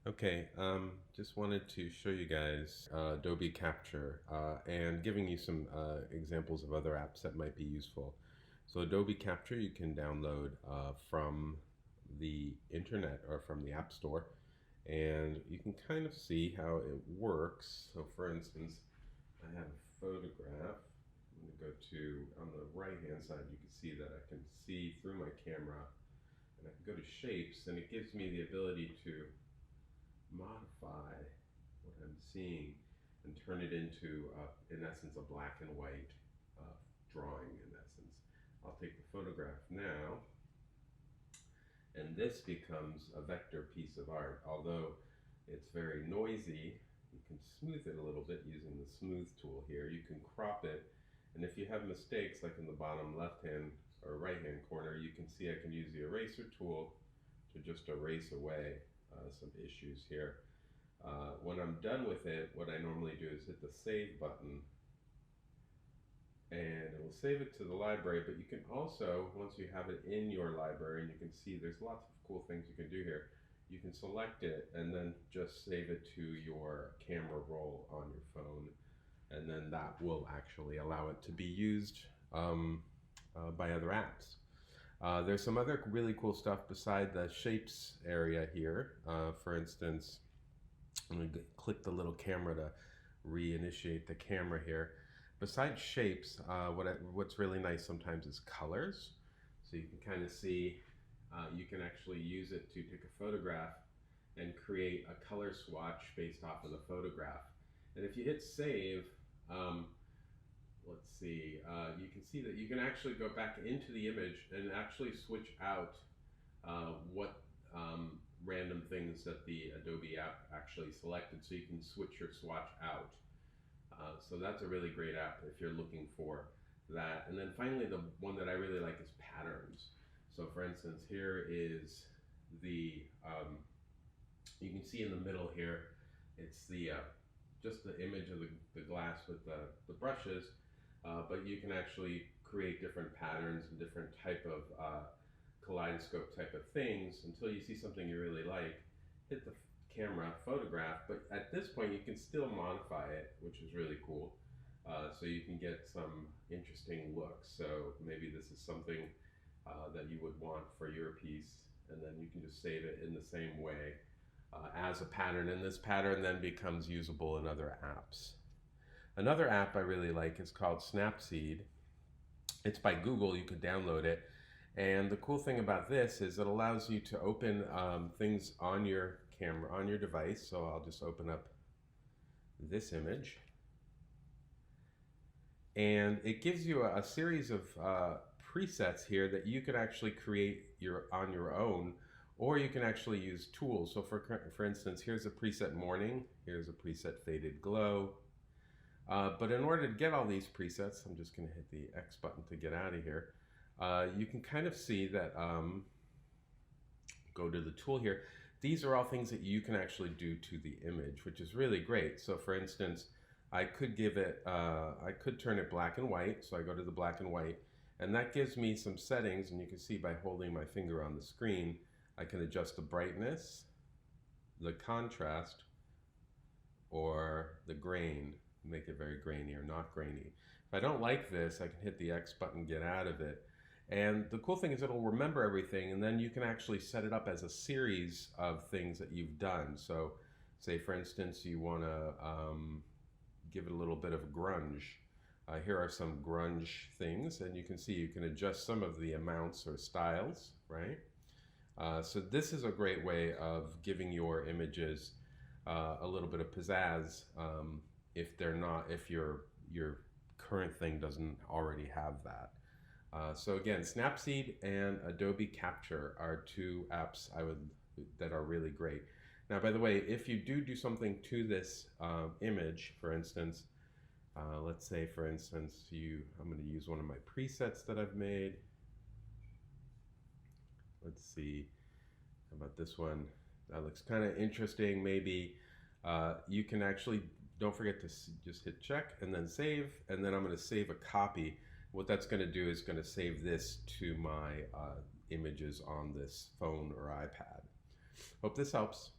Okay, just wanted to show you guys Adobe Capture and giving you some examples of other apps that might be useful. So Adobe Capture you can download from the internet or from the App Store, and you can kind of see how it works. So for instance, I have a photograph. I'm going to go to, on the right hand side, you can see that I can see through my camera, and I can go to shapes, and it gives me the ability to modify what I'm seeing and turn it into, in essence, a black and white drawing, in essence. I'll take the photograph now, and this becomes a vector piece of art. Although it's very noisy, you can smooth it a little bit using the smooth tool here. You can crop it, and if you have mistakes, like in the bottom left-hand or right-hand corner, you can see I can use the eraser tool to just erase away some issues here. When I'm done with it, what I normally do is hit the save button, and it will save it to the library. But you can also, once you have it in your library, and you can see there's lots of cool things you can do here, you can select it and then just save it to your camera roll on your phone, and then that will actually allow it to be used by other apps. There's some other really cool stuff beside the shapes area here. For instance, I'm going to click the little camera to reinitiate the camera here. Besides shapes, what's really nice sometimes is colors. So you can kind of see, you can actually use it to take a photograph and create a color swatch based off of the photograph. And if you hit save, let's see, you can see that you can actually go back into the image and actually switch out what random things that the Adobe app actually selected, so you can switch your swatch out. So that's a really great app if you're looking for that. And then finally, the one that I really like is patterns. So for instance, here is the, you can see in the middle here, it's the just the image of the glass with the brushes, but you can actually create different patterns and different type of kaleidoscope type of things until you see something you really like. Hit the camera, photograph, but at this point you can still modify it, which is really cool. So you can get some interesting looks. So maybe this is something that you would want for your piece, and then you can just save it in the same way as a pattern, and this pattern then becomes usable in other apps. Another app I really like is called Snapseed. It's by Google. You could download it. And the cool thing about this is it allows you to open things on your camera, on your device. So I'll just open up this image. And it gives you a series of presets here that you can actually create on your own, or you can actually use tools. So for instance, here's a preset morning, here's a preset faded glow. But in order to get all these presets, I'm just going to hit the X button to get out of here. You can kind of see that, go to the tool here. These are all things that you can actually do to the image, which is really great. So for instance, I could give it, I could turn it black and white. So I go to the black and white, and that gives me some settings. And you can see by holding my finger on the screen, I can adjust the brightness, the contrast, or the grain, make it very grainy or not grainy. If I don't like this, I can hit the X button, get out of it. And the cool thing is it'll remember everything, and then you can actually set it up as a series of things that you've done. So say for instance, you want to give it a little bit of grunge. Here are some grunge things, and you can see you can adjust some of the amounts or styles, right? So this is a great way of giving your images a little bit of pizzazz if your current thing doesn't already have that. So again, Snapseed and Adobe Capture are two apps that are really great. Now, by the way, if you do something to this image, for instance, let's say, for instance, I'm going to use one of my presets that I've made. Let's see, how about this one? That looks kind of interesting. Maybe you can actually, don't forget to just hit check and then save, and then I'm going to save a copy. What that's going to do is going to save this to my images on this phone or iPad. Hope this helps.